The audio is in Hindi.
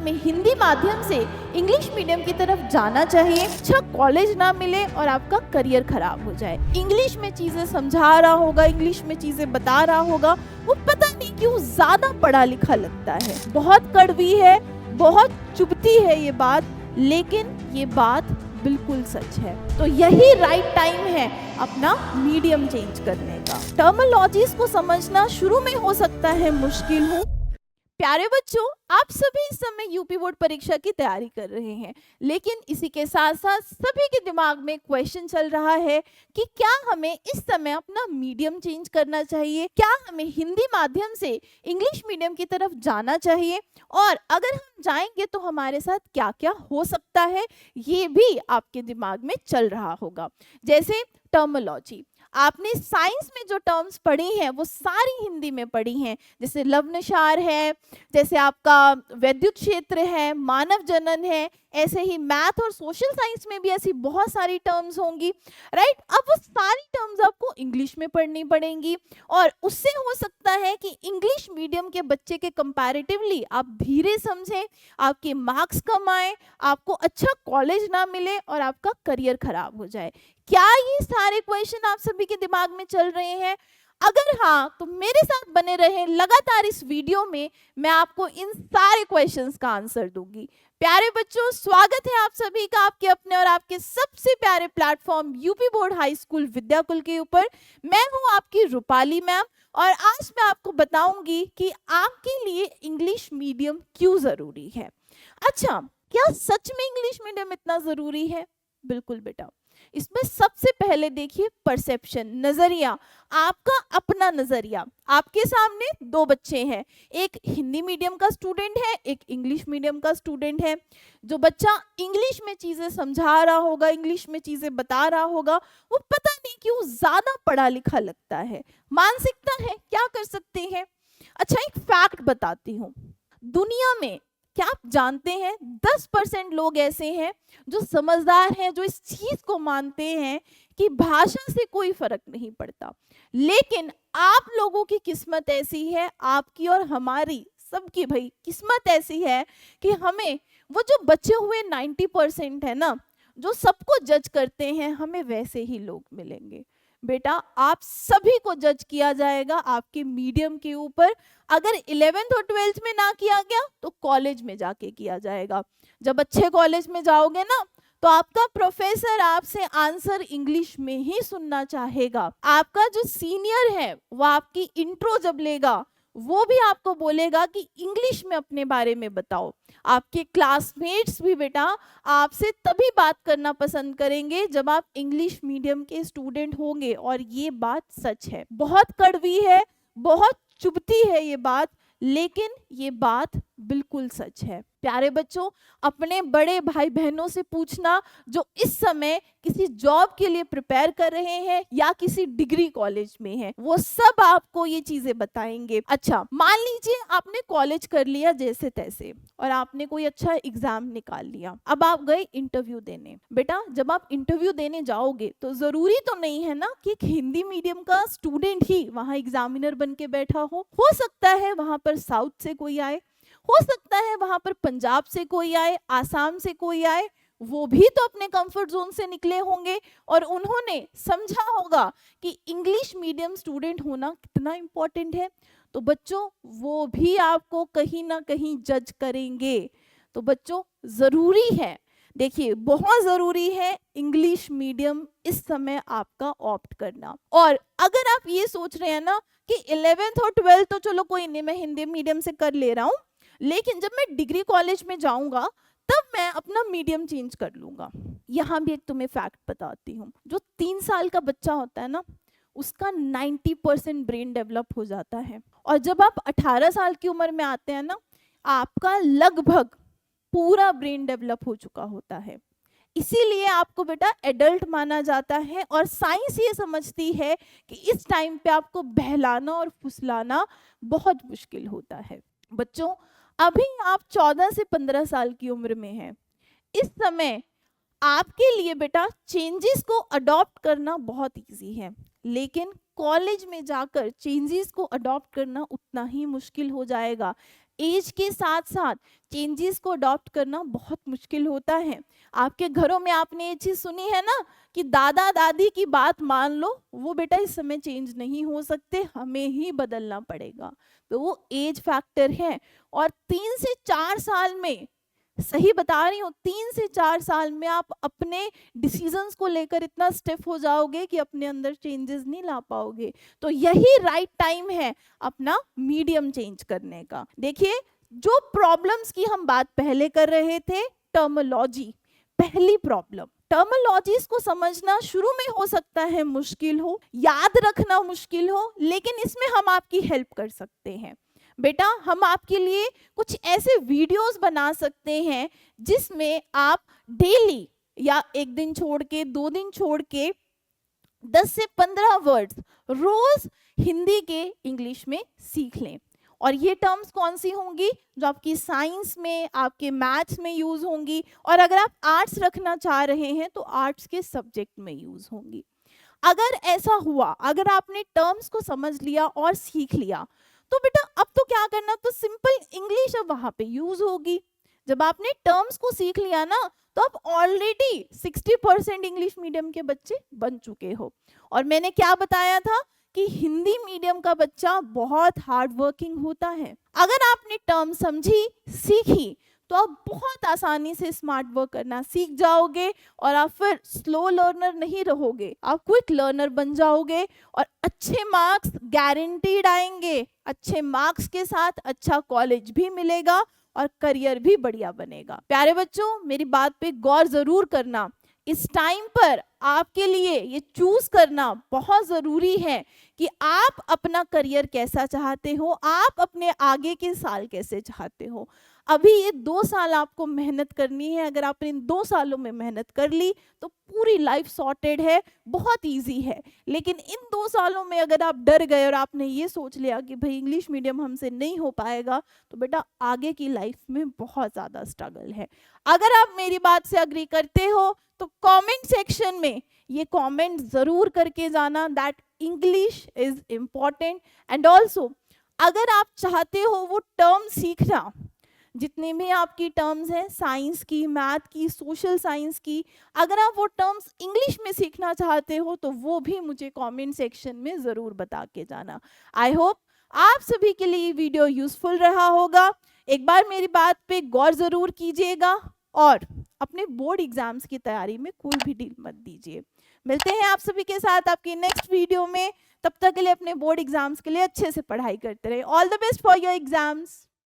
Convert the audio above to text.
हमें हिंदी माध्यम से इंग्लिश मीडियम की तरफ जाना चाहिए। अच्छा कॉलेज ना मिले और आपका करियर खराब हो जाए। इंग्लिश में चीजें समझा रहा होगा, इंग्लिश में चीजें बता रहा होगा, वो पता नहीं क्यों ज्यादा पढ़ा लिखा लगता है। बहुत कड़वी है, बहुत चुभती है ये बात, लेकिन ये बात बिल्कुल सच है। तो यही राइट टाइम है अपना मीडियम चेंज करने का। टर्मिनोलॉजीज को समझना शुरू में हो सकता है मुश्किल हो। प्यारे बच्चों, आप सभी इस समय यूपी बोर्ड परीक्षा की तैयारी कर रहे हैं, लेकिन इसी के साथ साथ सभी के दिमाग में क्वेश्चन चल रहा है कि क्या हमें इस समय अपना मीडियम चेंज करना चाहिए, क्या हमें हिंदी माध्यम से इंग्लिश मीडियम की तरफ जाना चाहिए, और अगर हम जाएंगे तो हमारे साथ क्या क्या हो सकता है, ये भी आपके दिमाग में चल रहा होगा। जैसे टर्मिनोलॉजी, आपने साइंस में जो टर्म्स पढ़ी हैं वो सारी हिंदी में पढ़ी हैं, जैसे लवनशार है, जैसे आपका वैद्युत क्षेत्र है, मानव जनन है, ऐसे ही मैथ और सोशल साइंस में भी ऐसी बहुत सारी टर्म्स होंगी, राइट। अब वो सारी टर्म्स आपको इंग्लिश में पढ़नी पड़ेंगी, और उससे हो सकता है कि इंग्लिश मीडियम के बच्चे के कंपैरेटिवली आप धीरे समझें, आपके मार्क्स कम आए, आपको अच्छा कॉलेज ना मिले और आपका करियर खराब हो जाए। क्या ये सारे क्वेश्चन आप सभी के दिमाग में चल रहे हैं? अगर हाँ, तो मेरे साथ बने रहें लगातार इस वीडियो में, मैं आपको इन सारे क्वेश्चंस का आंसर दूंगी। प्यारे बच्चों, स्वागत है आप सभी का आपके अपने और आपके सबसे प्यारे platform UP board high school Vidyakul के ऊपर। मैं हूं आपकी रूपाली मैम, और आज मैं आपको बताऊंगी कि आपके लिए इंग्लिश मीडियम क्यों जरूरी है। अच्छा, क्या सच में इंग्लिश मीडियम इतना जरूरी है? बिल्कुल बेटा। इसमें सबसे पहले देखिए परसेप्शन, नजरिया, आपका अपना नजरिया। आपके सामने दो बच्चे हैं, एक हिंदी मीडियम का स्टूडेंट है, एक इंग्लिश मीडियम का स्टूडेंट है। जो बच्चा इंग्लिश में चीजें समझा रहा होगा, इंग्लिश में चीजें बता रहा होगा, वो पता नहीं क्यों ज्यादा पढ़ा लिखा लगता है। मानसिकता है, क्या कर सकते हैं। अच्छा, एक फैक्ट बताती हूँ, दुनिया में क्या आप जानते हैं 10% लोग ऐसे हैं जो समझदार हैं, जो इस चीज को मानते हैं कि भाषा से कोई फर्क नहीं पड़ता। लेकिन आप लोगों की किस्मत ऐसी है, आपकी और हमारी सबकी भाई किस्मत ऐसी है कि हमें वो जो बचे हुए 90% है ना, जो सबको जज करते हैं, हमें वैसे ही लोग मिलेंगे। बेटा, आप सभी को जज किया जाएगा आपके मीडियम के ऊपर। अगर 11th और 12th में ना किया गया तो कॉलेज में जाके किया जाएगा। जब अच्छे कॉलेज में जाओगे ना, तो आपका प्रोफेसर आपसे आंसर इंग्लिश में ही सुनना चाहेगा। आपका जो सीनियर है वो आपकी इंट्रो जब लेगा, वो भी आपको बोलेगा कि इंग्लिश में अपने बारे में बताओ। आपके क्लासमेट्स भी बेटा आपसे तभी बात करना पसंद करेंगे जब आप इंग्लिश मीडियम के स्टूडेंट होंगे, और ये बात सच है। बहुत कड़वी है, बहुत चुभती है ये बात, लेकिन ये बात बिल्कुल सच है। प्यारे बच्चों, अपने बड़े भाई बहनों से पूछना जो इस समय किसी जॉब के लिए प्रिपेयर कर रहे हैं या किसी डिग्री कॉलेज में हैं, वो सब आपको ये चीजें बताएंगे। अच्छा, मान लीजिए आपने कॉलेज कर लिया जैसे तैसे, और आपने कोई अच्छा एग्जाम निकाल लिया, अब आप गए इंटरव्यू देने। बेटा, जब आप इंटरव्यू देने जाओगे तो जरूरी तो नहीं है ना कि एक हिंदी मीडियम का स्टूडेंट ही वहां एग्जामिनर बन के बैठा हो सकता है वहां पर साउथ से कोई आए, हो सकता है वहां पर पंजाब से कोई आए, आसाम से कोई आए। वो भी तो अपने कंफर्ट जोन से निकले होंगे, और उन्होंने समझा होगा कि इंग्लिश मीडियम स्टूडेंट होना कितना इंपॉर्टेंट है। तो बच्चों, वो भी आपको कहीं ना कहीं जज करेंगे। तो बच्चों, जरूरी है, देखिए बहुत जरूरी है इंग्लिश मीडियम इस समय आपका ऑप्ट करना। और अगर आप ये सोच रहे हैं ना कि 11th और 12th तो चलो कोई नहीं, मैं हिंदी मीडियम से कर ले रहा हूँ, लेकिन जब मैं डिग्री कॉलेज में जाऊंगा तब मैं अपना मीडियम चेंज कर लूंगा। यहाँ भी एक तुम्हें फैक्ट बताती हूँ, जो 3 साल का बच्चा होता है ना, उसका 90% ब्रेन डेवलप हो जाता है, और जब आप 18 साल की उम्र में आते हैं ना, आपका लगभग पूरा ब्रेन डेवलप हो चुका होता है। इसीलिए आपको बेटा एडल्ट माना जाता है, और साइंस ये समझती है कि इस टाइम पे आपको बहलाना और फुसलाना बहुत मुश्किल होता है। बच्चों, अभी आप 14 से 15 साल की उम्र में हैं। इस समय आपके लिए बेटा चेंजेस को अडॉप्ट करना बहुत इजी है, लेकिन कॉलेज में जाकर चेंजेस को अडॉप्ट करना उतना ही मुश्किल हो जाएगा। एज के साथ साथ चेंजेस को अडॉप्ट करना बहुत मुश्किल होता है। आपके घरों में आपने ये चीज़ सुनी है ना कि दादा दादी की बात मान लो, वो बेटा इस समय चेंज नहीं हो सकते, हमें ही बदलना पड़ेगा। तो वो एज फैक्टर है। और 3 से 4 साल में, सही बता रही हूँ, 3 से 4 साल में आप अपने डिसीजंस को लेकर इतना स्टिफ हो जाओगे कि अपने अंदर चेंजेस नहीं ला पाओगे। तो यही राइट टाइम है अपना मीडियम चेंज करने का। देखिए, जो प्रॉब्लम्स की हम बात पहले कर रहे थे, टर्मोलॉजी, पहली प्रॉब्लम, टर्मोलॉजीज को समझना शुरू में हो सकता है मुश्किल हो, याद रखना मुश्किल हो, लेकिन इसमें हम आपकी हेल्प कर सकते हैं। बेटा, हम आपके लिए कुछ ऐसे वीडियोस बना सकते हैं जिसमें आप डेली या एक दिन छोड़ के, 2 दिन छोड़ के 10 से 15 वर्ड्स रोज हिंदी के इंग्लिश में सीख लें। और ये टर्म्स कौन सी होंगी? जो आपकी साइंस में, आपके मैथ्स में यूज होंगी, और अगर आप आर्ट्स रखना चाह रहे हैं तो आर्ट्स के सब्जेक्ट में यूज होंगी। अगर ऐसा हुआ, अगर आपने टर्म्स को समझ लिया और सीख लिया, तो बेटा अब तो क्या करना, तो सिंपल इंग्लिश अब वहां पे यूज होगी। जब आपने टर्म्स को सीख लिया ना, तो अब ऑलरेडी 60% इंग्लिश मीडियम के बच्चे बन चुके हो। और मैंने क्या बताया था कि हिंदी मीडियम का बच्चा बहुत हार्ड वर्किंग होता है। अगर आपने टर्म समझी, सीखी, तो आप बहुत आसानी से स्मार्ट वर्क करना सीख जाओगे और आप फिर स्लो लर्नर नहीं रहोगे, आप क्विक लर्नर बन जाओगे और अच्छे मार्क्स गारंटीड आएंगे। अच्छे मार्क्स के साथ अच्छा कॉलेज भी मिलेगा और करियर भी बढ़िया बनेगा। प्यारे बच्चों, मेरी बात पे गौर जरूर करना। इस टाइम पर आपके लिए ये चूज करना बहुत जरूरी है कि आप अपना करियर कैसा चाहते हो, आप अपने आगे के साल कैसे चाहते हो। अभी ये 2 साल आपको मेहनत करनी है। अगर आपने इन 2 सालों में मेहनत कर ली तो पूरी लाइफ सॉर्टेड है, बहुत इजी है। लेकिन इन 2 सालों में अगर आप डर गए और आपने ये सोच लिया कि भाई इंग्लिश मीडियम हमसे नहीं हो पाएगा, तो बेटा आगे की लाइफ में बहुत ज़्यादा स्ट्रगल है। अगर आप मेरी बात से अग्री करते हो तो कमेंट सेक्शन में ये कमेंट ज़रूर करके जाना that English is important. And also अगर आप चाहते हो वो टर्म सीखना, जितने भी आपकी टर्म्स हैं, साइंस की, मैथ की, सोशल साइंस की, अगर आप वो टर्म्स इंग्लिश में सीखना चाहते हो तो वो भी मुझे कमेंट सेक्शन में ज़रूर बता के जाना। आई होप आप सभी के लिए वीडियो यूजफुल रहा होगा। एक बार मेरी बात पे गौर ज़रूर कीजिएगा और अपने बोर्ड एग्जाम्स की तैयारी में कोई भी ढील मत दीजिए। मिलते हैं आप सभी के साथ आपकी नेक्स्ट वीडियो में। तब तक के लिए अपने बोर्ड एग्जाम्स के लिए अच्छे से पढ़ाई करते रहे। All the best for your exams.